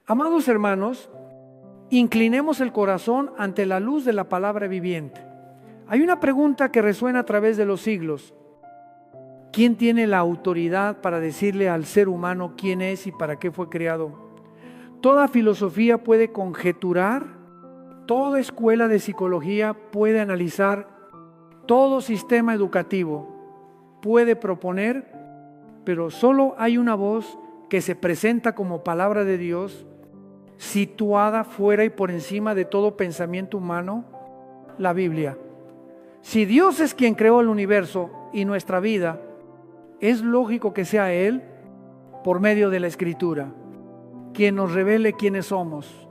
Amados hermanos, inclinemos el corazón ante la luz de la palabra viviente. Hay una pregunta que resuena a través de los siglos. ¿Quién tiene la autoridad para decirle al ser humano quién es y para qué fue creado? Toda filosofía puede conjeturar, toda escuela de psicología puede analizar, todo sistema educativo puede proponer, pero solo hay una voz que se presenta como palabra de Dios, situada fuera y por encima de todo pensamiento humano, la Biblia. Si Dios es quien creó el universo y nuestra vida, es lógico que sea Él, por medio de la Escritura, quien nos revele quiénes somos,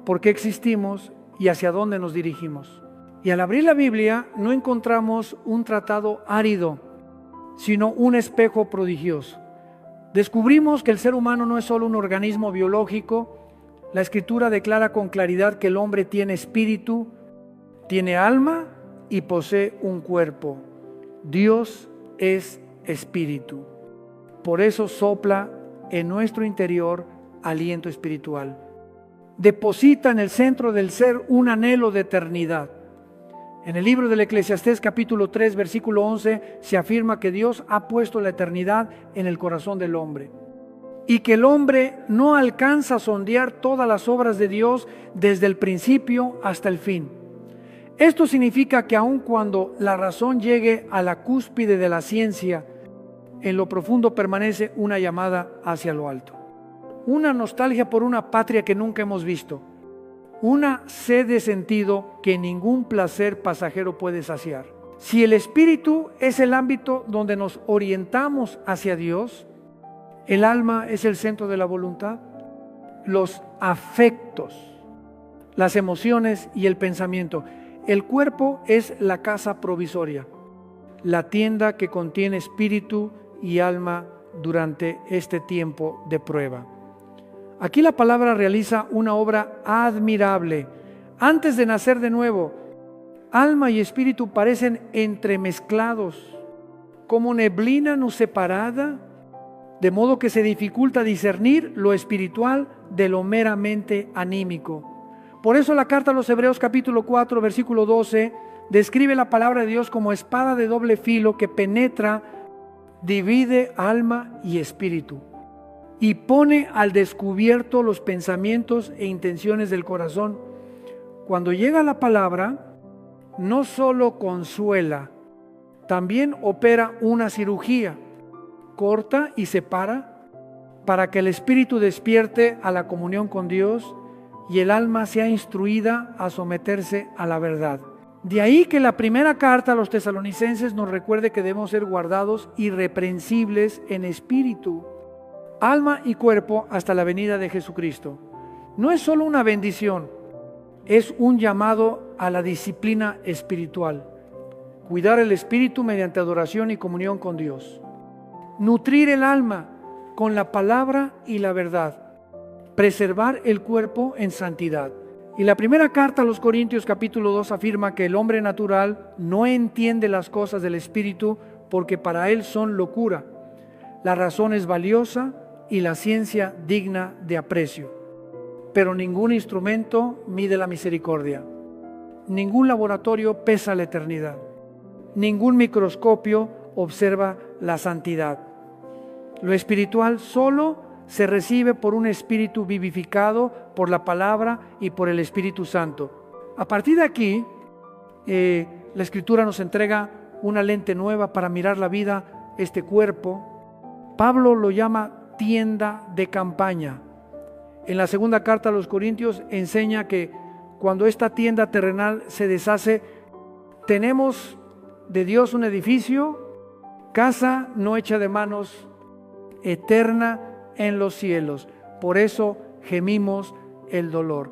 por qué existimos y hacia dónde nos dirigimos. Y al abrir la Biblia no encontramos un tratado árido, sino un espejo prodigioso. Descubrimos que el ser humano no es solo un organismo biológico. La Escritura declara con claridad que el hombre tiene espíritu, tiene alma y posee un cuerpo. Dios es espíritu. Por eso sopla en nuestro interior aliento espiritual. Deposita en el centro del ser un anhelo de eternidad. En el libro del Eclesiastés capítulo 3 versículo 11 se afirma que Dios ha puesto la eternidad en el corazón del hombre y que el hombre no alcanza a sondear todas las obras de Dios desde el principio hasta el fin. Esto significa que aun cuando la razón llegue a la cúspide de la ciencia, en lo profundo permanece una llamada hacia lo alto, una nostalgia por una patria que nunca hemos visto, una sed de sentido que ningún placer pasajero puede saciar. Si el espíritu es el ámbito donde nos orientamos hacia Dios, el alma es el centro de la voluntad, los afectos, las emociones y el pensamiento. El cuerpo es la casa provisoria, la tienda que contiene espíritu y alma durante este tiempo de prueba. Aquí la palabra realiza una obra admirable. Antes de nacer de nuevo, alma y espíritu parecen entremezclados, como neblina no separada, de modo que se dificulta discernir lo espiritual de lo meramente anímico. Por eso la carta a los Hebreos capítulo 4 versículo 12 describe la palabra de Dios como espada de doble filo que penetra, divide alma y espíritu y pone al descubierto los pensamientos e intenciones del corazón. Cuando llega la palabra, no solo consuela, también opera una cirugía, corta y separa para que el espíritu despierte a la comunión con Dios y el alma sea instruida a someterse a la verdad. De ahí que la primera carta a los tesalonicenses nos recuerde que debemos ser guardados irreprensibles en espíritu, alma y cuerpo hasta la venida de Jesucristo. No es solo una bendición, es un llamado a la disciplina espiritual. Cuidar el espíritu mediante adoración y comunión con Dios. Nutrir el alma con la palabra y la verdad. Preservar el cuerpo en santidad. Y la primera carta a los Corintios capítulo 2 afirma que el hombre natural no entiende las cosas del espíritu porque para él son locura. La razón es valiosa y la ciencia digna de aprecio. Pero ningún instrumento mide la misericordia. Ningún laboratorio pesa la eternidad. Ningún microscopio observa la santidad. Lo espiritual solo se recibe por un espíritu vivificado por la palabra y por el Espíritu Santo. A partir de aquí, la Escritura nos entrega una lente nueva para mirar la vida, este cuerpo. Pablo lo llama tienda de campaña. En la segunda carta a los Corintios enseña que cuando esta tienda terrenal se deshace, tenemos de Dios un edificio, casa no hecha de manos, eterna en los cielos. Por eso gemimos el dolor,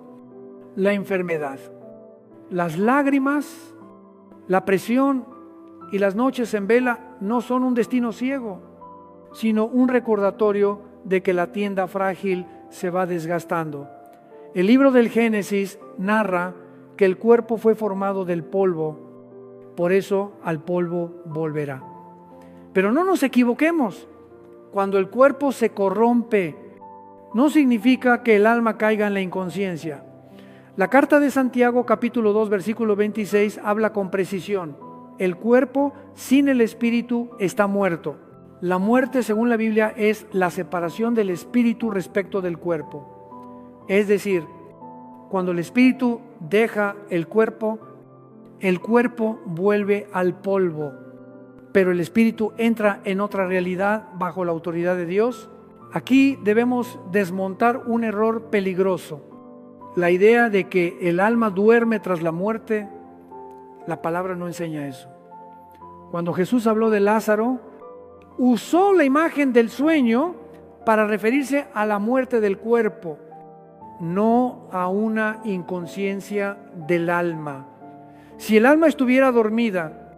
la enfermedad, las lágrimas, la presión y las noches en vela no son un destino ciego, sino un recordatorio de que la tienda frágil se va desgastando. El libro del Génesis narra que el cuerpo fue formado del polvo, por eso al polvo volverá. Pero no nos equivoquemos, cuando el cuerpo se corrompe, no significa que el alma caiga en la inconsciencia. La carta de Santiago, capítulo 2, versículo 26, habla con precisión. El cuerpo sin el espíritu está muerto. La muerte, según la Biblia, es la separación del espíritu respecto del cuerpo. Es decir, cuando el espíritu deja el cuerpo vuelve al polvo, pero el espíritu entra en otra realidad bajo la autoridad de Dios. Aquí debemos desmontar un error peligroso. La idea de que el alma duerme tras la muerte, la palabra no enseña eso. Cuando Jesús habló de Lázaro, usó la imagen del sueño para referirse a la muerte del cuerpo, no a una inconsciencia del alma. Si el alma estuviera dormida,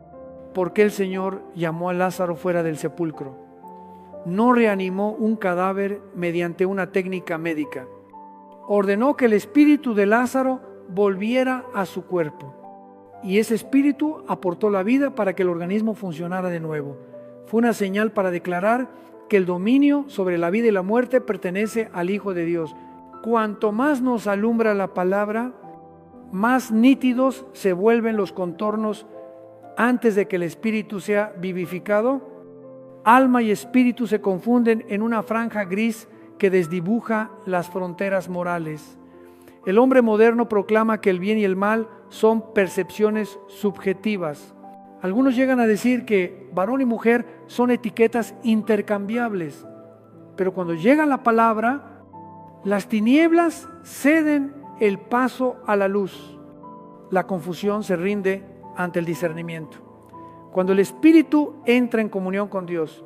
¿por qué el Señor llamó a Lázaro fuera del sepulcro? No reanimó un cadáver mediante una técnica médica. Ordenó que el espíritu de Lázaro volviera a su cuerpo. Y ese espíritu aportó la vida para que el organismo funcionara de nuevo. Fue una señal para declarar que el dominio sobre la vida y la muerte pertenece al Hijo de Dios. Cuanto más nos alumbra la palabra, más nítidos se vuelven los contornos antes de que el espíritu sea vivificado. Alma y espíritu se confunden en una franja gris que desdibuja las fronteras morales. El hombre moderno proclama que el bien y el mal son percepciones subjetivas. Algunos llegan a decir que varón y mujer son etiquetas intercambiables, pero cuando llega la palabra, las tinieblas ceden el paso a la luz. La confusión se rinde ante el discernimiento. Cuando el espíritu entra en comunión con Dios,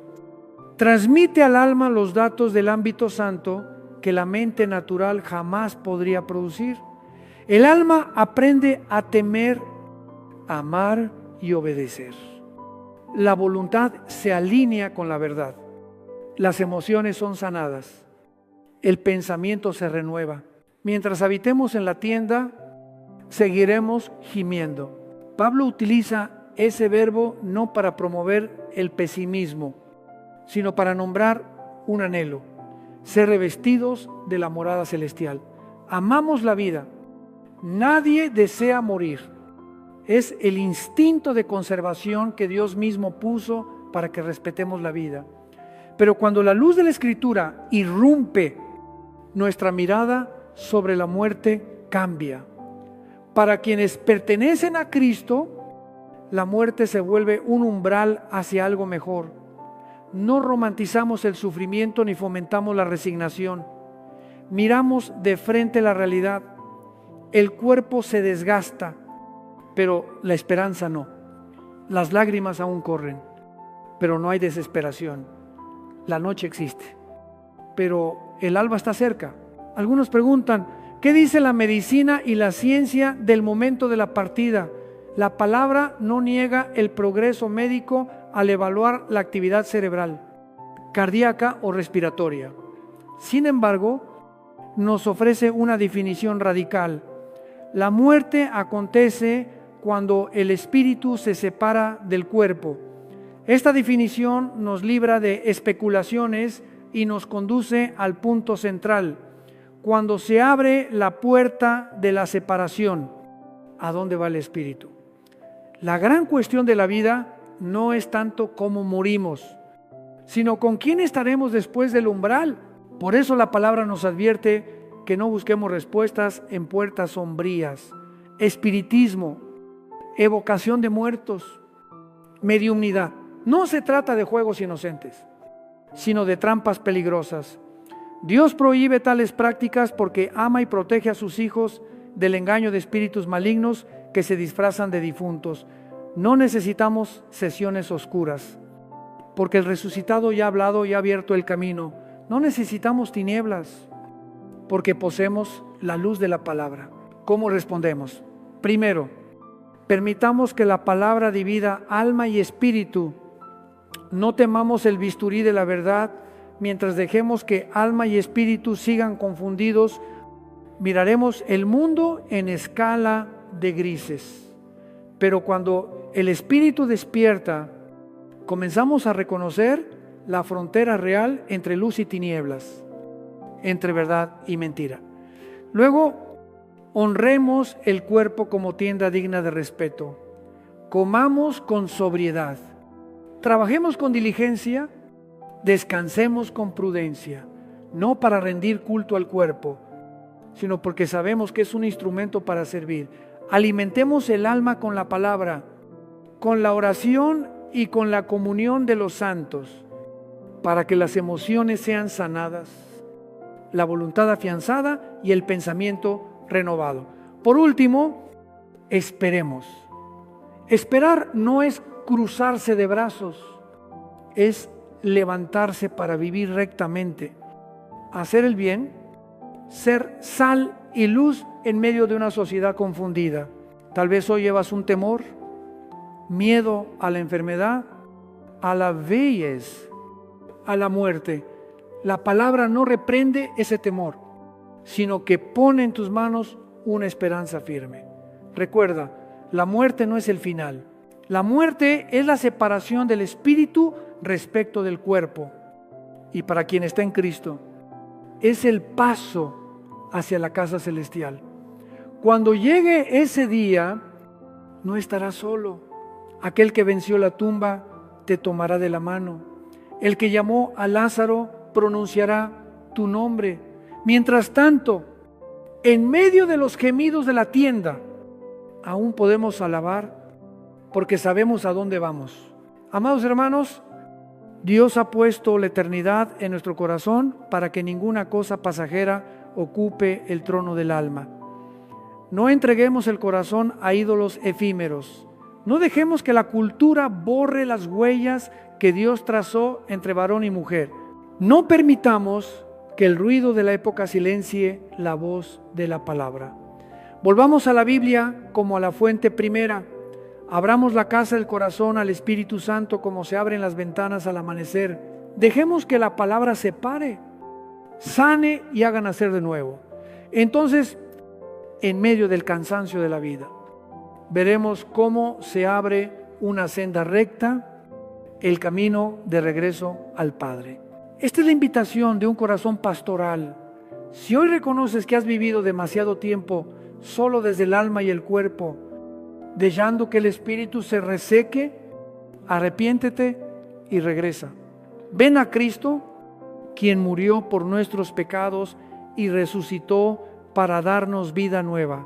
transmite al alma los datos del ámbito santo que la mente natural jamás podría producir. El alma aprende a temer, amar y obedecer. La voluntad se alinea con la verdad. Las emociones son sanadas. El pensamiento se renueva. Mientras habitemos en la tienda, seguiremos gimiendo. Pablo utiliza ese verbo no para promover el pesimismo, sino para nombrar un anhelo: ser revestidos de la morada celestial. Amamos la vida. Nadie desea morir. Es el instinto de conservación que Dios mismo puso para que respetemos la vida. Pero cuando la luz de la Escritura irrumpe, nuestra mirada sobre la muerte cambia. Para quienes pertenecen a Cristo, la muerte se vuelve un umbral hacia algo mejor. No romantizamos el sufrimiento ni fomentamos la resignación. Miramos de frente la realidad. El cuerpo se desgasta, pero la esperanza no. Las lágrimas aún corren, pero no hay desesperación. La noche existe, pero el alba está cerca. Algunos preguntan, ¿qué dice la medicina y la ciencia del momento de la partida? La palabra no niega el progreso médico al evaluar la actividad cerebral, cardíaca o respiratoria. Sin embargo, nos ofrece una definición radical. La muerte acontece cuando el espíritu se separa del cuerpo. Esta definición nos libra de especulaciones y nos conduce al punto central. Cuando se abre la puerta de la separación, ¿a dónde va el espíritu? La gran cuestión de la vida no es tanto cómo morimos, sino con quién estaremos después del umbral. Por eso la palabra nos advierte que no busquemos respuestas en puertas sombrías. Espiritismo, evocación de muertos, mediumnidad. No se trata de juegos inocentes, sino de trampas peligrosas. Dios prohíbe tales prácticas porque ama y protege a sus hijos del engaño de espíritus malignos que se disfrazan de difuntos. No necesitamos sesiones oscuras, porque el resucitado ya ha hablado y ha abierto el camino. No necesitamos tinieblas, porque poseemos la luz de la palabra. ¿Cómo respondemos? Primero, permitamos que la palabra divida alma y espíritu. No temamos el bisturí de la verdad, mientras dejemos que alma y espíritu sigan confundidos. Miraremos el mundo en escala de grises. Pero cuando el espíritu despierta, comenzamos a reconocer la frontera real entre luz y tinieblas. entre verdad y mentira. Luego, honremos el cuerpo como tienda digna de respeto. Comamos con sobriedad. Trabajemos con diligencia. Descansemos con prudencia. No para rendir culto al cuerpo, sino porque sabemos que es un instrumento para servir. Alimentemos el alma con la palabra, con la oración y con la comunión de los santos, para que las emociones sean sanadas, la voluntad afianzada y el pensamiento renovado. Por último, esperemos. Esperar no es cruzarse de brazos, es levantarse para vivir rectamente, hacer el bien, ser sal y luz en medio de una sociedad confundida. Tal vez hoy llevas un temor, miedo a la enfermedad, a la vejez, a la muerte. La palabra no reprende ese temor, sino que pone en tus manos una esperanza firme. Recuerda, la muerte no es el final. La muerte es la separación del espíritu respecto del cuerpo. Y para quien está en Cristo, es el paso hacia la casa celestial. Cuando llegue ese día, no estarás solo. Aquel que venció la tumba te tomará de la mano. El que llamó a Lázaro pronunciará tu nombre. Mientras tanto, en medio de los gemidos de la tienda, aún podemos alabar porque sabemos a dónde vamos. Amados hermanos, Dios ha puesto la eternidad en nuestro corazón para que ninguna cosa pasajera ocupe el trono del alma. No entreguemos el corazón a ídolos efímeros. No dejemos que la cultura borre las huellas que Dios trazó entre varón y mujer. No permitamos que el ruido de la época silencie la voz de la palabra. Volvamos a la Biblia como a la fuente primera. Abramos la casa del corazón al Espíritu Santo como se abren las ventanas al amanecer. Dejemos que la palabra separe, sane y haga nacer de nuevo. Entonces, en medio del cansancio de la vida, veremos cómo se abre una senda recta, el camino de regreso al Padre. Esta es la invitación de un corazón pastoral. Si hoy reconoces que has vivido demasiado tiempo solo desde el alma y el cuerpo, dejando que el espíritu se reseque, arrepiéntete y regresa. Ven a Cristo, quien murió por nuestros pecados y resucitó para darnos vida nueva.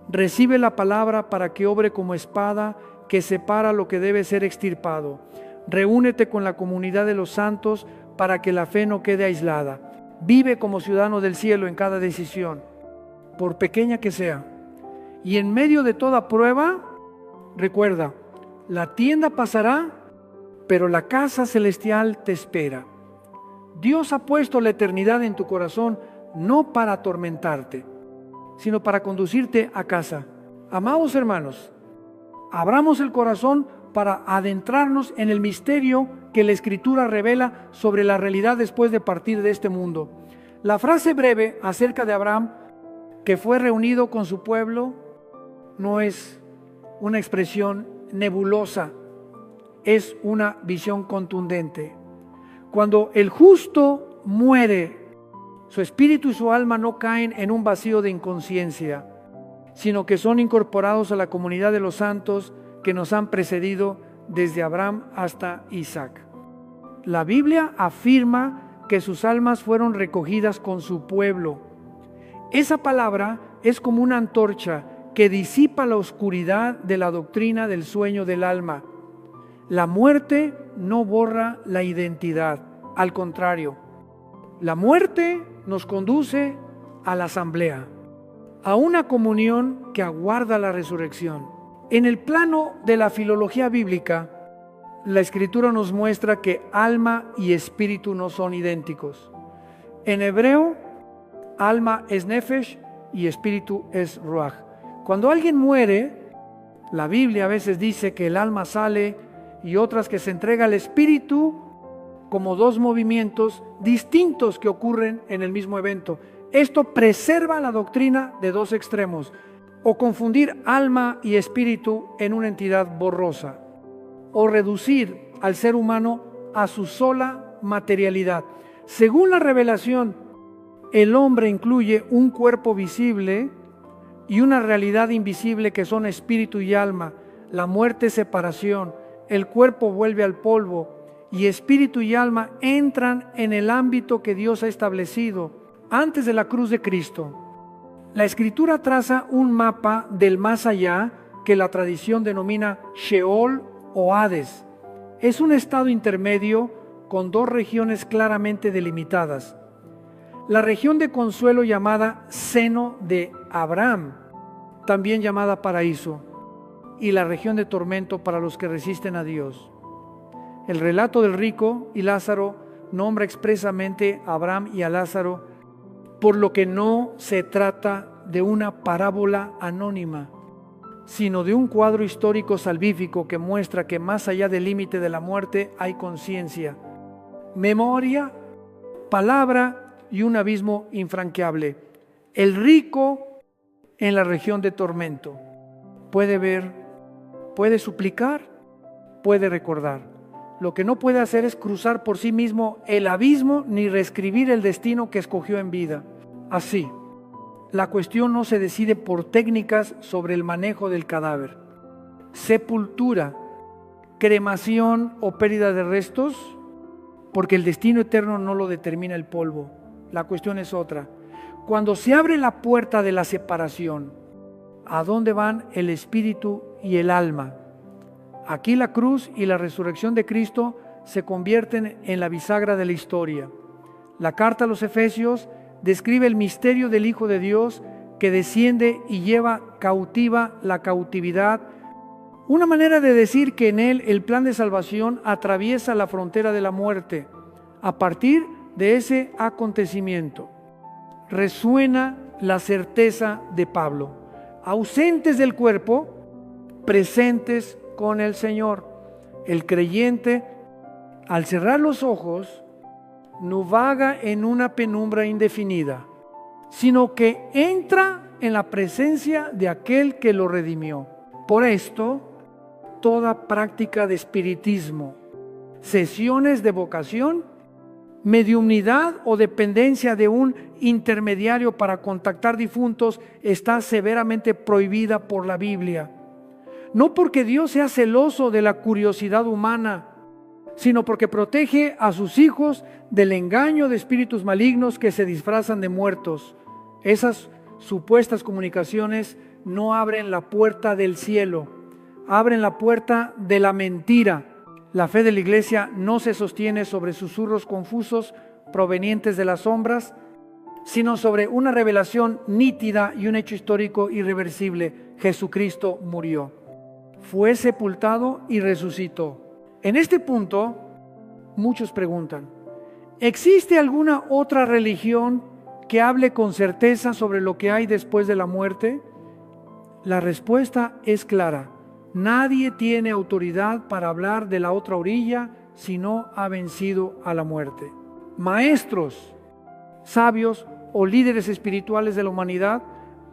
Recibe la palabra para que obre como espada que separa lo que debe ser extirpado. Reúnete con la comunidad de los santos para que la fe no quede aislada. Vive como ciudadano del cielo en cada decisión, por pequeña que sea. Y en medio de toda prueba, recuerda, la tienda pasará, pero la casa celestial te espera. Dios ha puesto la eternidad en tu corazón no para atormentarte, sino para conducirte a casa. Amados hermanos, abramos el corazón para adentrarnos en el misterio que la Escritura revela sobre la realidad después de partir de este mundo. La frase breve acerca de Abraham, que fue reunido con su pueblo, no es una expresión nebulosa, es una visión contundente. Cuando el justo muere, su espíritu y su alma no caen en un vacío de inconsciencia, sino que son incorporados a la comunidad de los santos que nos han precedido desde Abraham hasta Isaac. La Biblia afirma que sus almas fueron recogidas con su pueblo. Esa palabra es como una antorcha que disipa la oscuridad de la doctrina del sueño del alma. La muerte no borra la identidad, al contrario, la muerte nos conduce a la asamblea, a una comunión que aguarda la resurrección. En el plano de la filología bíblica, la Escritura nos muestra que alma y espíritu no son idénticos. En hebreo, alma es nefesh y espíritu es ruach. Cuando alguien muere, la Biblia a veces dice que el alma sale y otras que se entrega al espíritu, como dos movimientos distintos que ocurren en el mismo evento. Esto preserva la doctrina de dos extremos, o confundir alma y espíritu en una entidad borrosa, o reducir al ser humano a su sola materialidad. Según la revelación, el hombre incluye un cuerpo visible y una realidad invisible que son espíritu y alma. La muerte es separación, el cuerpo vuelve al polvo y espíritu y alma entran en el ámbito que Dios ha establecido antes de la cruz de Cristo. La Escritura traza un mapa del más allá que la tradición denomina Sheol o Hades. Es un estado intermedio con dos regiones claramente delimitadas. La región de consuelo llamada seno de Abraham, también llamada paraíso, y la región de tormento para los que resisten a Dios. El relato del rico y Lázaro nombra expresamente a Abraham y a Lázaro, por lo que no se trata de una parábola anónima, sino de un cuadro histórico salvífico que muestra que más allá del límite de la muerte hay conciencia, memoria, palabra y un abismo infranqueable. El rico en la región de tormento puede ver, puede suplicar, puede recordar. Lo que no puede hacer es cruzar por sí mismo el abismo ni reescribir el destino que escogió en vida. Así, la cuestión no se decide por técnicas sobre el manejo del cadáver, sepultura, cremación o pérdida de restos, porque el destino eterno no lo determina el polvo. La cuestión es otra. Cuando se abre la puerta de la separación, ¿a dónde van el espíritu y el alma? Aquí la cruz y la resurrección de Cristo se convierten en la bisagra de la historia. La carta a los Efesios describe el misterio del Hijo de Dios que desciende y lleva cautiva la cautividad. Una manera de decir que en él el plan de salvación atraviesa la frontera de la muerte. A partir de ese acontecimiento, resuena la certeza de Pablo. Ausentes del cuerpo, presentes con el Señor. El creyente, al cerrar los ojos, no vaga en una penumbra indefinida, sino que entra en la presencia de aquel que lo redimió. Por esto, toda práctica de espiritismo, sesiones de vocación, mediumnidad o dependencia de un intermediario para contactar difuntos está severamente prohibida por la Biblia. No porque Dios sea celoso de la curiosidad humana, sino porque protege a sus hijos del engaño de espíritus malignos que se disfrazan de muertos. Esas supuestas comunicaciones no abren la puerta del cielo, abren la puerta de la mentira. La fe de la Iglesia no se sostiene sobre susurros confusos provenientes de las sombras, sino sobre una revelación nítida y un hecho histórico irreversible. Jesucristo murió, fue sepultado y resucitó. En este punto, muchos preguntan, ¿existe alguna otra religión que hable con certeza sobre lo que hay después de la muerte? La respuesta es clara. Nadie tiene autoridad para hablar de la otra orilla si no ha vencido a la muerte. Maestros, sabios o líderes espirituales de la humanidad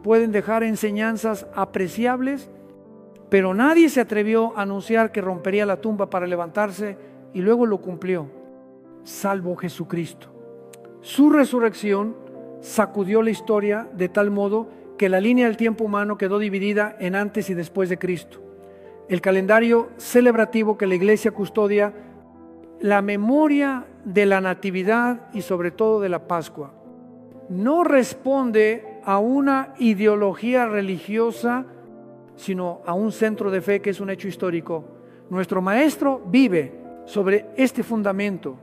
pueden dejar enseñanzas apreciables, pero nadie se atrevió a anunciar que rompería la tumba para levantarse y luego lo cumplió, salvo Jesucristo. Su resurrección sacudió la historia de tal modo que la línea del tiempo humano quedó dividida en antes y después de Cristo. El calendario celebrativo que la Iglesia custodia, la memoria de la Natividad y sobre todo de la Pascua, no responde a una ideología religiosa, sino a un centro de fe que es un hecho histórico. Nuestro Maestro vive sobre este fundamento.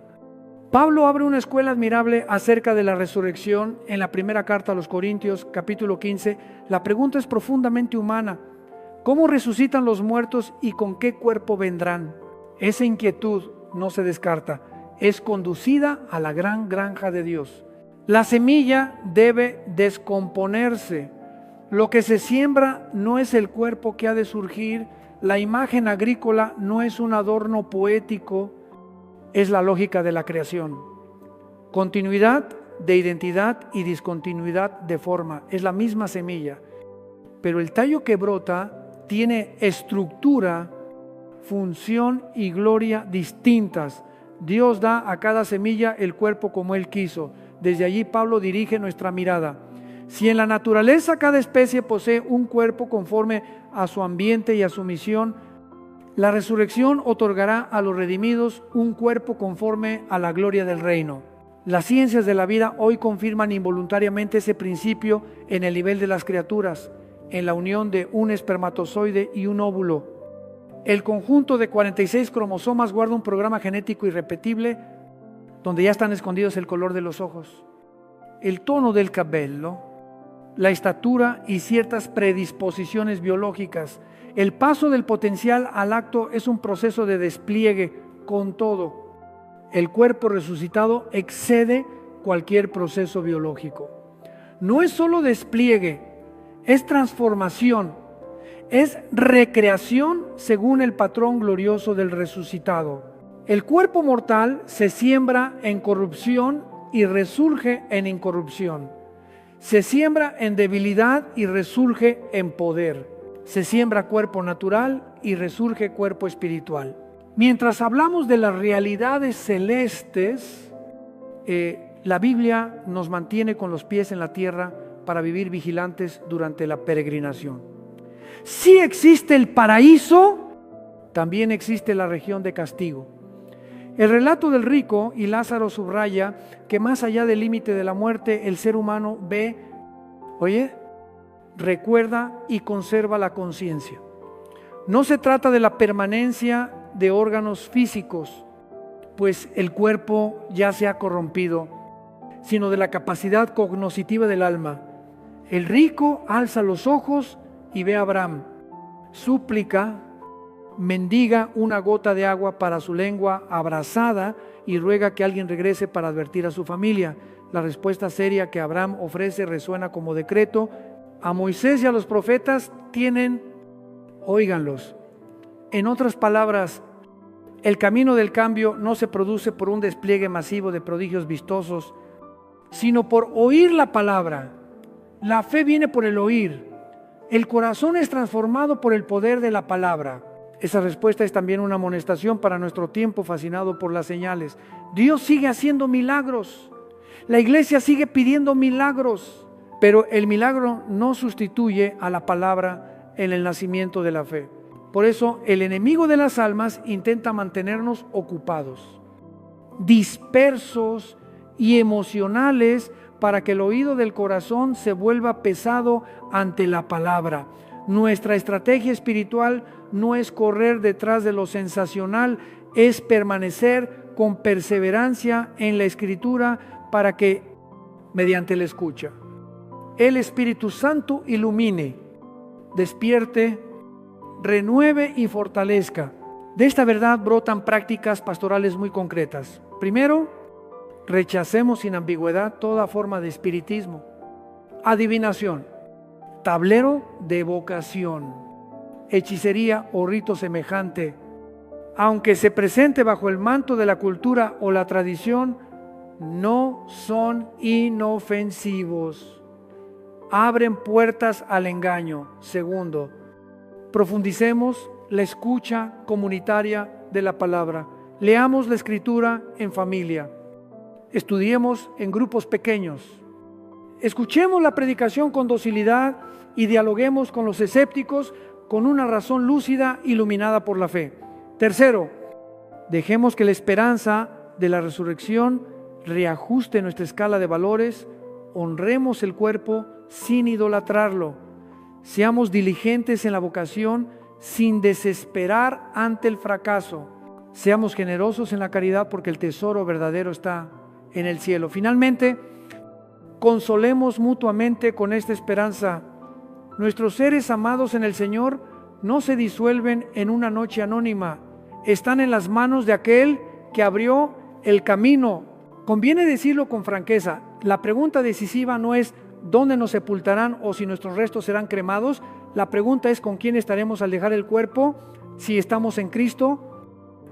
Pablo abre una escuela admirable acerca de la resurrección en la primera carta a los Corintios, capítulo 15. La pregunta es profundamente humana. ¿Cómo resucitan los muertos y con qué cuerpo vendrán? Esa inquietud no se descarta. Es conducida a la gran granja de Dios. La semilla debe descomponerse. Lo que se siembra no es el cuerpo que ha de surgir. La imagen agrícola no es un adorno poético, es la lógica de la creación. Continuidad de identidad y discontinuidad de forma, es la misma semilla. Pero el tallo que brota tiene estructura, función y gloria distintas. Dios da a cada semilla el cuerpo como Él quiso. Desde allí Pablo dirige nuestra mirada. Si en la naturaleza cada especie posee un cuerpo conforme a su ambiente y a su misión, la resurrección otorgará a los redimidos un cuerpo conforme a la gloria del reino. Las ciencias de la vida hoy confirman involuntariamente ese principio en el nivel de las criaturas, en la unión de un espermatozoide y un óvulo. El conjunto de 46 cromosomas guarda un programa genético irrepetible donde ya están escondidos el color de los ojos, el tono del cabello, la estatura y ciertas predisposiciones biológicas. El paso del potencial al acto es un proceso de despliegue. Con todo, el cuerpo resucitado excede cualquier proceso biológico. No es solo despliegue, es transformación, es recreación según el patrón glorioso del resucitado. El cuerpo mortal se siembra en corrupción y resurge en incorrupción. Se siembra en debilidad y resurge en poder. Se siembra cuerpo natural y resurge cuerpo espiritual. Mientras hablamos de las realidades celestes, la Biblia nos mantiene con los pies en la tierra para vivir vigilantes durante la peregrinación. Si existe el paraíso, también existe la región de castigo. El relato del rico y Lázaro subraya que más allá del límite de la muerte, el ser humano ve, recuerda y conserva la conciencia. No se trata de la permanencia de órganos físicos, pues el cuerpo ya se ha corrompido, sino de la capacidad cognoscitiva del alma. El rico alza los ojos y ve a Abraham, súplica, mendiga una gota de agua para su lengua abrasada y ruega que alguien regrese para advertir a su familia. La respuesta seria que Abraham ofrece resuena como decreto. A Moisés y a los profetas tienen, óiganlos. En otras palabras, el camino del cambio no se produce por un despliegue masivo de prodigios vistosos, sino por oír la palabra. La fe viene por el oír. El corazón es transformado por el poder de la palabra. Esa respuesta es también una amonestación para nuestro tiempo fascinado por las señales. Dios sigue haciendo milagros. La iglesia sigue pidiendo milagros, pero el milagro no sustituye a la palabra en el nacimiento de la fe. Por eso el enemigo de las almas intenta mantenernos ocupados, dispersos y emocionales para que el oído del corazón se vuelva pesado ante la palabra. Nuestra estrategia espiritual no es correr detrás de lo sensacional, es permanecer con perseverancia en la Escritura para que, mediante la escucha, el Espíritu Santo ilumine, despierte, renueve y fortalezca. De esta verdad brotan prácticas pastorales muy concretas. Primero, rechacemos sin ambigüedad toda forma de espiritismo, adivinación, tablero de evocación, hechicería o rito semejante. Aunque se presente bajo el manto de la cultura o la tradición, no son inofensivos. Abren puertas al engaño. Segundo, profundicemos la escucha comunitaria de la palabra. Leamos la Escritura en familia. Estudiemos en grupos pequeños. Escuchemos la predicación con docilidad y dialoguemos con los escépticos con una razón lúcida iluminada por la fe. Tercero, dejemos que la esperanza de la resurrección reajuste nuestra escala de valores. Honremos el cuerpo sin idolatrarlo. Seamos diligentes en la vocación sin desesperar ante el fracaso. Seamos generosos en la caridad porque el tesoro verdadero está en el cielo. Finalmente, consolemos mutuamente con esta esperanza. Nuestros seres amados en el Señor no se disuelven en una noche anónima. Están en las manos de aquel que abrió el camino. Conviene decirlo con franqueza. La pregunta decisiva no es dónde nos sepultarán o si nuestros restos serán cremados. La pregunta es con quién estaremos al dejar el cuerpo. Si estamos en Cristo,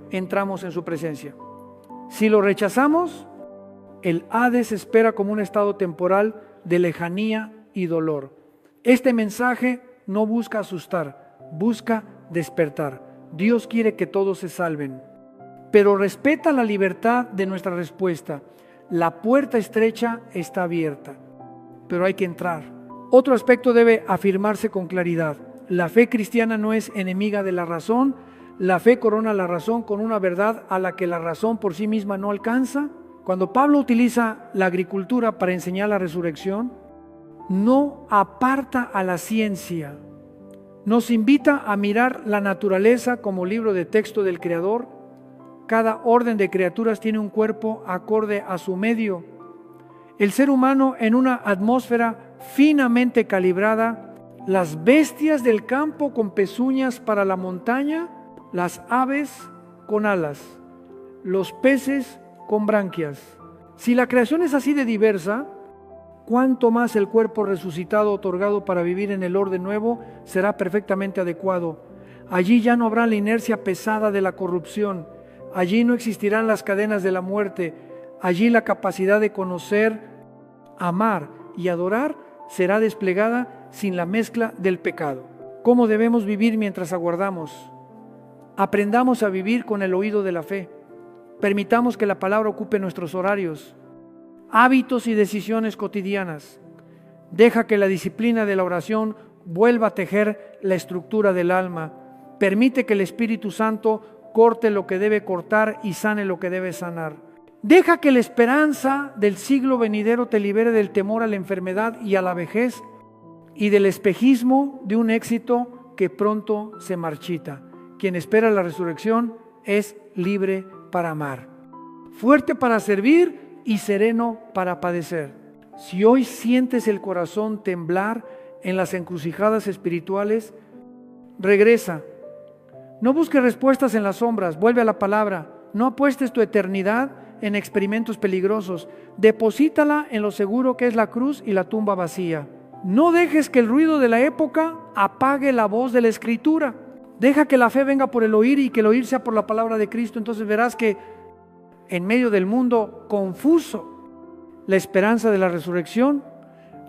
entramos en su presencia. Si lo rechazamos, el Hades espera como un estado temporal de lejanía y dolor. Este mensaje no busca asustar, busca despertar. Dios quiere que todos se salven, pero respeta la libertad de nuestra respuesta. La puerta estrecha está abierta, pero hay que entrar. Otro aspecto debe afirmarse con claridad. La fe cristiana no es enemiga de la razón. La fe corona la razón con una verdad a la que la razón por sí misma no alcanza. Cuando Pablo utiliza la agricultura para enseñar la resurrección, no aparta a la ciencia. Nos invita a mirar la naturaleza como libro de texto del Creador. Cada orden de criaturas tiene un cuerpo acorde a su medio. El ser humano en una atmósfera finamente calibrada, las bestias del campo con pezuñas para la montaña, las aves con alas, los peces con branquias. Si la creación es así de diversa, cuánto más el cuerpo resucitado otorgado para vivir en el orden nuevo será perfectamente adecuado. Allí ya no habrá la inercia pesada de la corrupción, allí no existirán las cadenas de la muerte, allí la capacidad de conocer, amar y adorar será desplegada sin la mezcla del pecado. ¿Cómo debemos vivir mientras aguardamos? Aprendamos a vivir con el oído de la fe. Permitamos que la palabra ocupe nuestros horarios, hábitos y decisiones cotidianas. Deja que la disciplina de la oración vuelva a tejer la estructura del alma. Permite que el Espíritu Santo corte lo que debe cortar y sane lo que debe sanar. Deja que la esperanza del siglo venidero te libere del temor a la enfermedad y a la vejez y del espejismo de un éxito que pronto se marchita. Quien espera la resurrección es libre para amar, fuerte para servir y sereno para padecer. Si hoy sientes el corazón temblar en las encrucijadas espirituales, regresa. No busques respuestas en las sombras, vuelve a la palabra. No apuestes tu eternidad en experimentos peligrosos. Deposítala en lo seguro que es la cruz y la tumba vacía. No dejes que el ruido de la época apague la voz de la Escritura. Deja que la fe venga por el oír y que el oír sea por la palabra de Cristo. Entonces verás que en medio del mundo confuso, la esperanza de la resurrección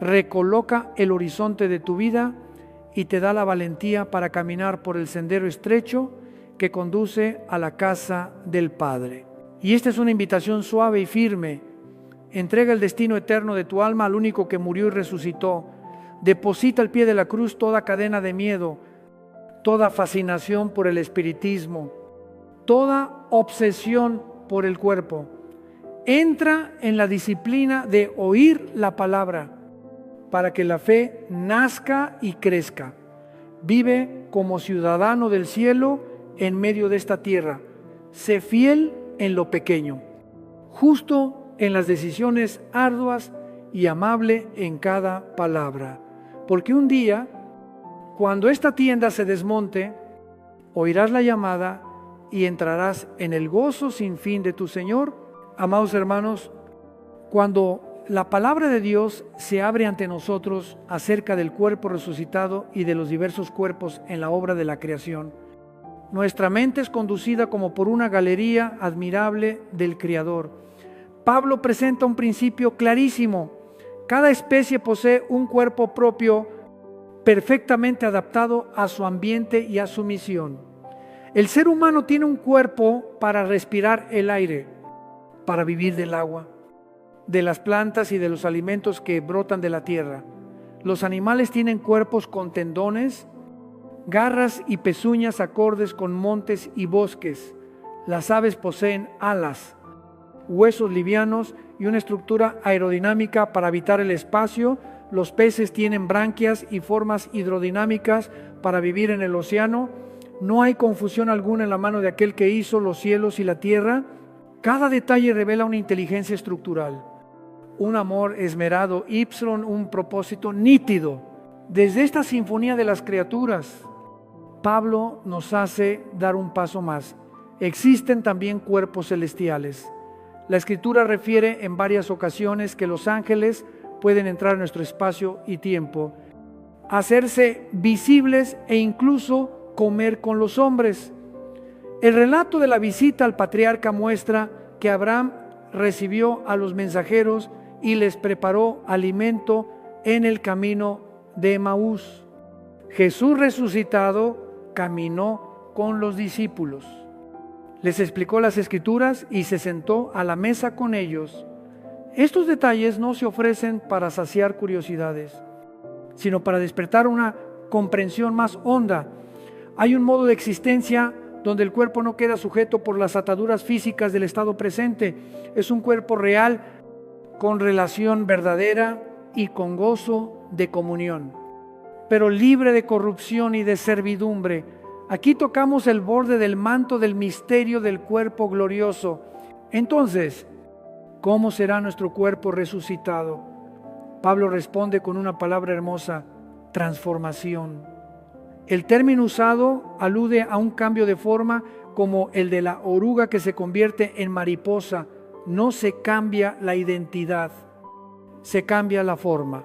recoloca el horizonte de tu vida y te da la valentía para caminar por el sendero estrecho que conduce a la casa del Padre. Y esta es una invitación suave y firme. Entrega el destino eterno de tu alma al único que murió y resucitó. Deposita al pie de la cruz toda cadena de miedo, toda fascinación por el espiritismo, toda obsesión por el cuerpo. Entra en la disciplina de oír la palabra para que la fe nazca y crezca. Vive como ciudadano del cielo en medio de esta tierra. Sé fiel en lo pequeño, justo en las decisiones arduas y amable en cada palabra. Porque un día, cuando esta tienda se desmonte, oirás la llamada y entrarás en el gozo sin fin de tu Señor. Amados hermanos, cuando la palabra de Dios se abre ante nosotros acerca del cuerpo resucitado y de los diversos cuerpos en la obra de la creación, nuestra mente es conducida como por una galería admirable del Creador. Pablo presenta un principio clarísimo. Cada especie posee un cuerpo propio perfectamente adaptado a su ambiente y a su misión. El ser humano tiene un cuerpo para respirar el aire, para vivir del agua, de las plantas y de los alimentos que brotan de la tierra. Los animales tienen cuerpos con tendones, garras y pezuñas acordes con montes y bosques. Las aves poseen alas, huesos livianos y una estructura aerodinámica para habitar el espacio. Los peces tienen branquias y formas hidrodinámicas para vivir en el océano. No hay confusión alguna en la mano de aquel que hizo los cielos y la tierra. Cada detalle revela una inteligencia estructural, un amor esmerado, un propósito nítido. Desde esta sinfonía de las criaturas, Pablo nos hace dar un paso más. Existen también cuerpos celestiales. La Escritura refiere en varias ocasiones que los ángeles pueden entrar en nuestro espacio y tiempo, hacerse visibles e incluso comer con los hombres. El relato de la visita al patriarca muestra que Abraham recibió a los mensajeros y les preparó alimento en el camino de Emaús. Jesús resucitado caminó con los discípulos, les explicó las Escrituras y se sentó a la mesa con ellos. Estos detalles no se ofrecen para saciar curiosidades, sino para despertar una comprensión más honda. Hay un modo de existencia donde el cuerpo no queda sujeto por las ataduras físicas del estado presente. Es un cuerpo real con relación verdadera y con gozo de comunión, pero libre de corrupción y de servidumbre. Aquí tocamos el borde del manto del misterio del cuerpo glorioso. Entonces, ¿cómo será nuestro cuerpo resucitado? Pablo responde con una palabra hermosa: transformación. El término usado alude a un cambio de forma como el de la oruga que se convierte en mariposa. No se cambia la identidad, se cambia la forma.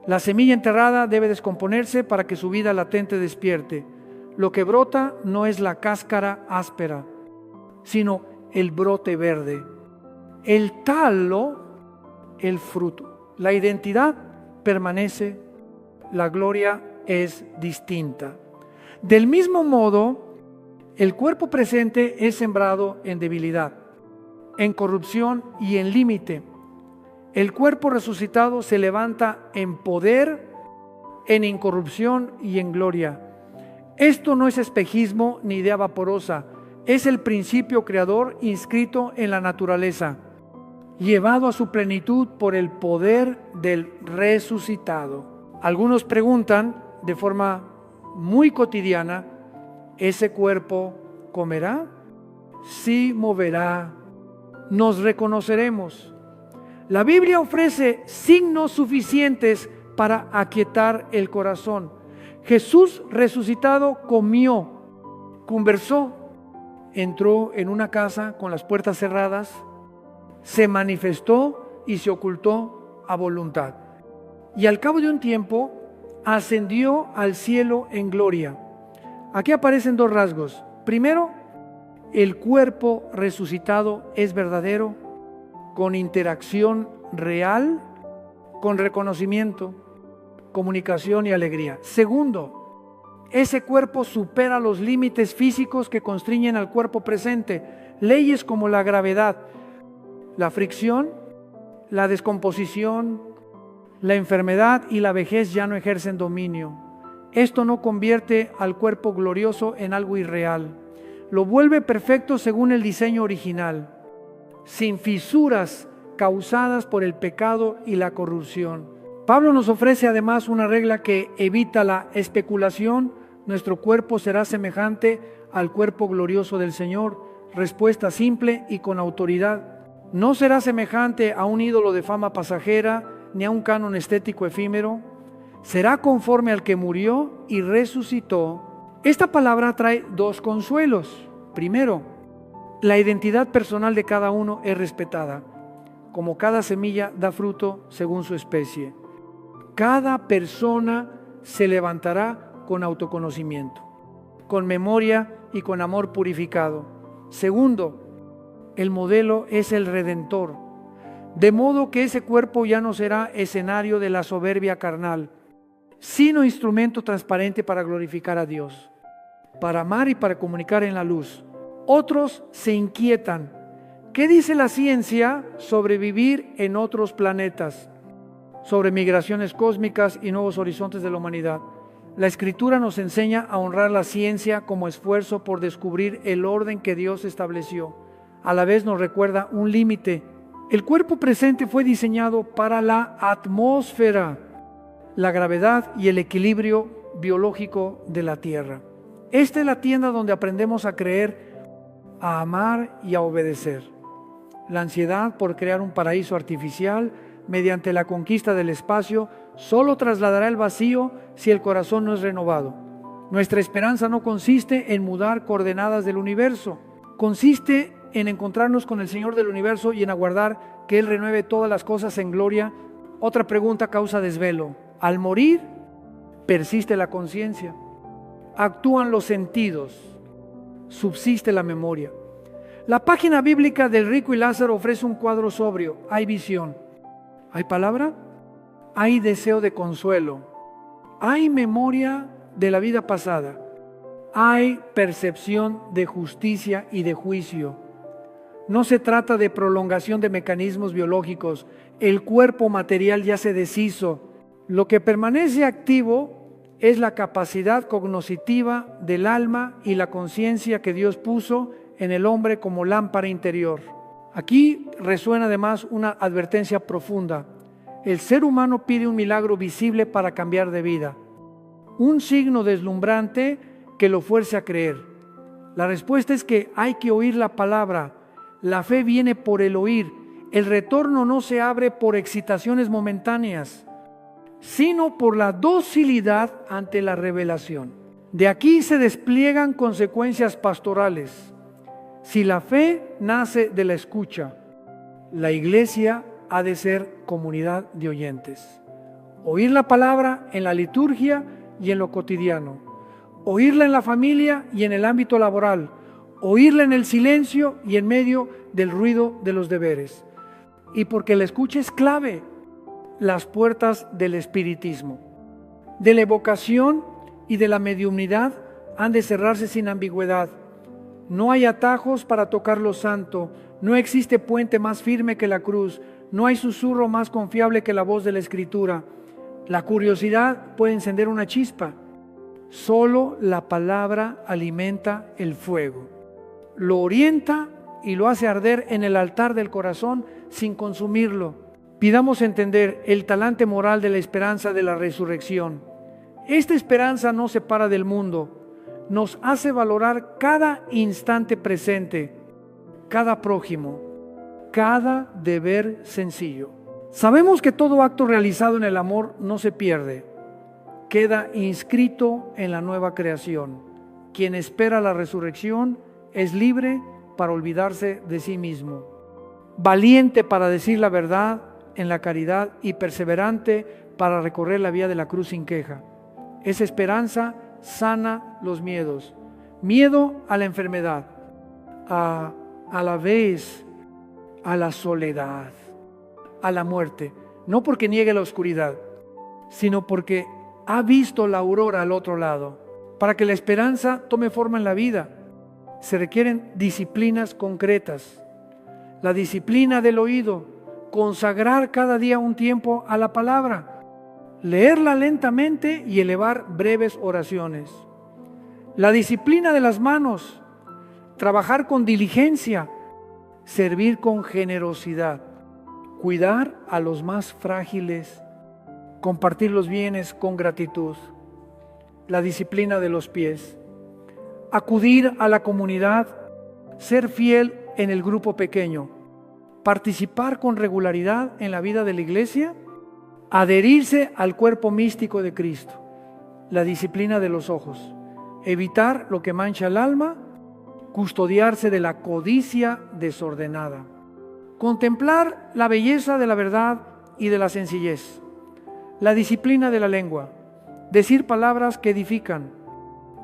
La semilla enterrada debe descomponerse para que su vida latente despierte. Lo que brota no es la cáscara áspera, sino el brote verde. El talo, el fruto. La identidad permanece, la gloria es distinta. Del mismo modo, el cuerpo presente es sembrado en debilidad, en corrupción y en límite. El cuerpo resucitado se levanta en poder, en incorrupción y en gloria. Esto no es espejismo ni idea vaporosa, es el principio creador inscrito en la naturaleza, llevado a su plenitud por el poder del resucitado. Algunos preguntan de forma muy cotidiana: ¿ese cuerpo comerá? Sí moverá, nos reconoceremos. La Biblia ofrece signos suficientes para aquietar el corazón. Jesús resucitado comió, conversó, entró en una casa con las puertas cerradas, se manifestó y se ocultó a voluntad. Y al cabo de un tiempo ascendió al cielo en gloria. Aquí aparecen dos rasgos. Primero, el cuerpo resucitado es verdadero, con interacción real, con reconocimiento, comunicación y alegría. Segundo, ese cuerpo supera los límites físicos que constriñen al cuerpo presente. Leyes como la gravedad, la fricción, la descomposición, la enfermedad y la vejez ya no ejercen dominio. Esto no convierte al cuerpo glorioso en algo irreal. Lo vuelve perfecto según el diseño original, sin fisuras causadas por el pecado y la corrupción. Pablo nos ofrece además una regla que evita la especulación. Nuestro cuerpo será semejante al cuerpo glorioso del Señor. Respuesta simple y con autoridad. No será semejante a un ídolo de fama pasajera ni a un canon estético efímero. Será conforme al que murió y resucitó. Esta palabra trae dos consuelos. Primero, la identidad personal de cada uno es respetada, como cada semilla da fruto según su especie. Cada persona se levantará con autoconocimiento, con memoria y con amor purificado. Segundo, el modelo es el Redentor, de modo que ese cuerpo ya no será escenario de la soberbia carnal, sino instrumento transparente para glorificar a Dios, para amar y para comunicar en la luz. Otros se inquietan: ¿qué dice la ciencia sobre vivir en otros planetas? Sobre migraciones cósmicas y nuevos horizontes de la humanidad. La Escritura nos enseña a honrar la ciencia como esfuerzo por descubrir el orden que Dios estableció. A la vez nos recuerda un límite. El cuerpo presente fue diseñado para la atmósfera, la gravedad y el equilibrio biológico de la Tierra. Esta es la tienda donde aprendemos a creer, a amar y a obedecer. La ansiedad por crear un paraíso artificial mediante la conquista del espacio solo trasladará el vacío si el corazón no es renovado. Nuestra esperanza no consiste en mudar coordenadas del universo, consiste en encontrarnos con el Señor del universo y en aguardar que Él renueve todas las cosas en gloria. Otra pregunta causa desvelo. Al morir, persiste la conciencia, actúan los sentidos, subsiste la memoria. La página bíblica del rico y Lázaro ofrece un cuadro sobrio. Hay visión, hay palabra, hay deseo de consuelo, hay memoria de la vida pasada, hay percepción de justicia y de juicio. No se trata de prolongación de mecanismos biológicos. El cuerpo material ya se deshizo. Lo que permanece activo es la capacidad cognoscitiva del alma y la conciencia que Dios puso en el hombre como lámpara interior. Aquí resuena además una advertencia profunda. El ser humano pide un milagro visible para cambiar de vida, un signo deslumbrante que lo fuerce a creer. La respuesta es que hay que oír la palabra. La fe viene por el oír. El retorno no se abre por excitaciones momentáneas, sino por la docilidad ante la revelación. De aquí se despliegan consecuencias pastorales. Si la fe nace de la escucha, la iglesia ha de ser comunidad de oyentes. Oír la palabra en la liturgia y en lo cotidiano. Oírla en la familia y en el ámbito laboral. Oírla en el silencio y en medio del ruido de los deberes. Y porque la escucha es clave, las puertas del espiritismo, de la evocación y de la mediumnidad han de cerrarse sin ambigüedad. No hay atajos para tocar lo santo, no existe puente más firme que la cruz, no hay susurro más confiable que la voz de la Escritura. La curiosidad puede encender una chispa. Solo la palabra alimenta el fuego, lo orienta y lo hace arder en el altar del corazón sin consumirlo. Pidamos entender el talante moral de la esperanza de la resurrección. Esta esperanza no separa del mundo, nos hace valorar cada instante presente, cada prójimo, cada deber sencillo. Sabemos que todo acto realizado en el amor no se pierde, queda inscrito en la nueva creación. Quien espera la resurrección es libre para olvidarse de sí mismo, valiente para decir la verdad en la caridad y perseverante para recorrer la vía de la cruz sin queja. Esa esperanza sana los miedos. Miedo a la enfermedad, a la vez a la soledad, a la muerte. No porque niegue la oscuridad, sino porque ha visto la aurora al otro lado. Para que la esperanza tome forma en la vida, se requieren disciplinas concretas. La disciplina del oído, consagrar cada día un tiempo a la palabra, leerla lentamente y elevar breves oraciones. La disciplina de las manos, trabajar con diligencia, servir con generosidad, cuidar a los más frágiles, compartir los bienes con gratitud. La disciplina de los pies, acudir a la comunidad, ser fiel en el grupo pequeño, participar con regularidad en la vida de la iglesia, adherirse al cuerpo místico de Cristo. La disciplina de los ojos, evitar lo que mancha el alma, custodiarse de la codicia desordenada, contemplar la belleza de la verdad y de la sencillez. La disciplina de la lengua, decir palabras que edifican,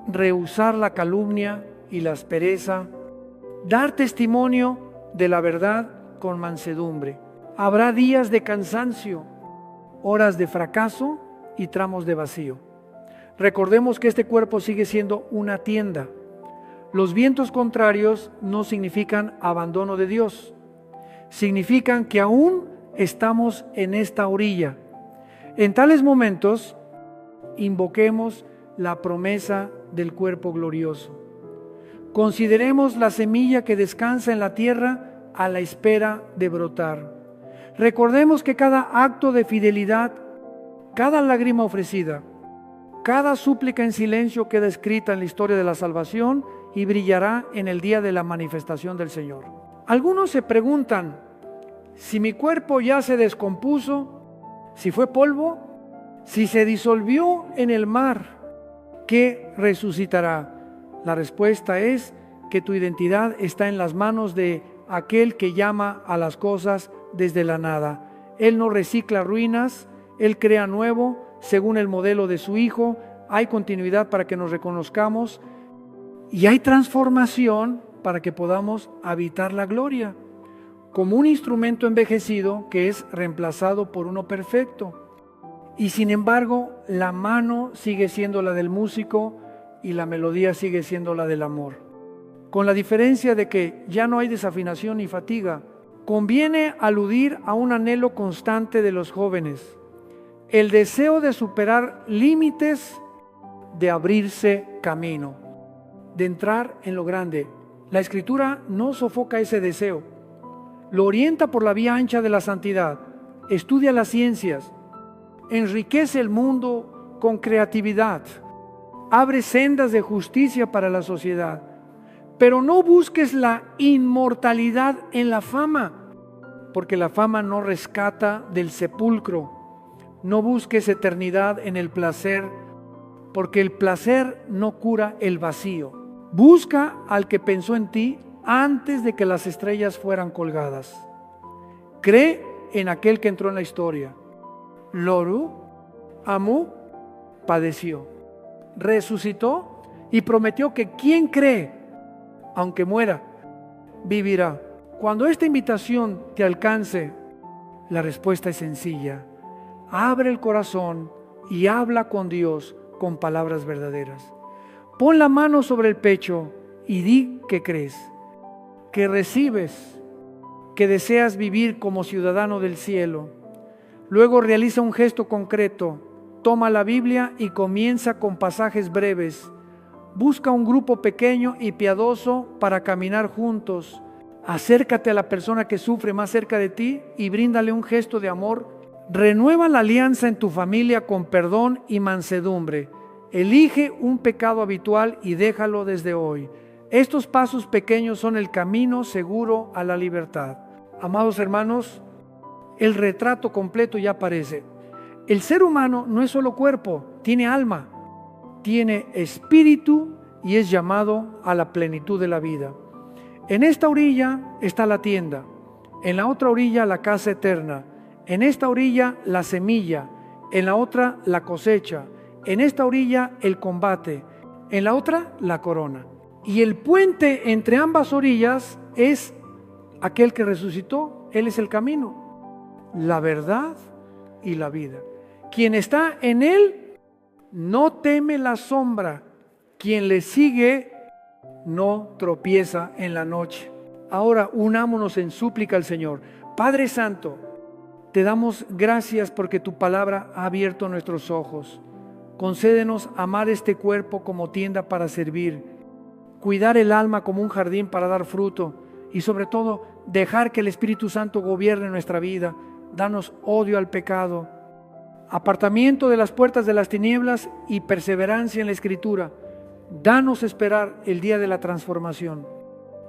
rehusar la calumnia y la aspereza, dar testimonio de la verdad con mansedumbre. Habrá días de cansancio, horas de fracaso y tramos de vacío. Recordemos que este cuerpo sigue siendo una tienda. Los vientos contrarios no significan abandono de Dios, significan que aún estamos en esta orilla. En tales momentos, invoquemos la promesa del cuerpo glorioso. Consideremos la semilla que descansa en la tierra a la espera de brotar. Recordemos que cada acto de fidelidad, cada lágrima ofrecida, cada súplica en silencio queda escrita en la historia de la salvación y brillará en el día de la manifestación del Señor. Algunos se preguntan, si mi cuerpo ya se descompuso, si fue polvo, si se disolvió en el mar, ¿qué resucitará? La respuesta es que tu identidad está en las manos de aquel que llama a las cosas desde la nada. Él no recicla ruinas, Él crea nuevo según el modelo de su Hijo. Hay continuidad para que nos reconozcamos y hay transformación para que podamos habitar la gloria, como un instrumento envejecido que es reemplazado por uno perfecto. Y sin embargo, la mano sigue siendo la del músico y la melodía sigue siendo la del amor. con la diferencia de que ya no hay desafinación ni fatiga. Conviene aludir a un anhelo constante de los jóvenes, el deseo de superar límites, de abrirse camino, de entrar en lo grande. La Escritura no sofoca ese deseo, lo orienta por la vía ancha de la santidad, estudia las ciencias, enriquece el mundo con creatividad, abre sendas de justicia para la sociedad. Pero no busques la inmortalidad en la fama, porque la fama no rescata del sepulcro. No busques eternidad en el placer, porque el placer no cura el vacío. Busca al que pensó en ti antes de que las estrellas fueran colgadas. Cree en aquel que entró en la historia. Loru, amó, padeció, resucitó y prometió que quien cree, aunque muera, vivirá. Cuando esta invitación te alcance, la respuesta es sencilla. Abre el corazón y habla con Dios con palabras verdaderas. Pon la mano sobre el pecho y di que crees, que recibes, que deseas vivir como ciudadano del cielo. Luego realiza un gesto concreto. Toma la Biblia y comienza con pasajes breves. Busca un grupo pequeño y piadoso para caminar juntos. Acércate a la persona que sufre más cerca de ti y bríndale un gesto de amor. Renueva la alianza en tu familia con perdón y mansedumbre. Elige un pecado habitual y déjalo desde hoy. Estos pasos pequeños son el camino seguro a la libertad. Amados hermanos, el retrato completo ya aparece. El ser humano no es solo cuerpo, tiene alma, tiene espíritu y es llamado a la plenitud de la vida. En esta orilla está la tienda, en la otra orilla la casa eterna, en esta orilla la semilla, en la otra la cosecha, en esta orilla el combate, en la otra la corona. Y el puente entre ambas orillas es aquel que resucitó. Él es el camino, la verdad y la vida. Quien está en Él no teme la sombra. Quien le sigue no tropieza en la noche. Ahora unámonos en súplica al Señor. Padre Santo, te damos gracias porque tu palabra ha abierto nuestros ojos. Concédenos amar este cuerpo como tienda para servir, cuidar el alma como un jardín para dar fruto y sobre todo dejar que el Espíritu Santo gobierne nuestra vida. Danos odio al pecado, apartamiento de las puertas de las tinieblas y perseverancia en la Escritura. Danos esperar el día de la transformación,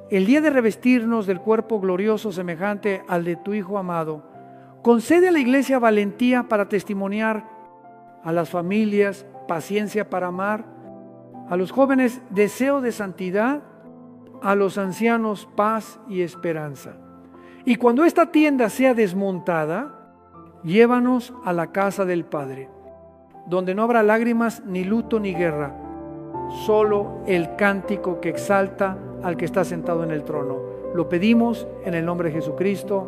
el día de revestirnos del cuerpo glorioso semejante al de tu Hijo amado. Concede a la iglesia valentía para testimoniar, a las familias paciencia para amar, a los jóvenes deseo de santidad, a los ancianos paz y esperanza. Y cuando esta tienda sea desmontada, llévanos a la casa del Padre, donde no habrá lágrimas, ni luto, ni guerra, solo el cántico que exalta al que está sentado en el trono. Lo pedimos en el nombre de Jesucristo.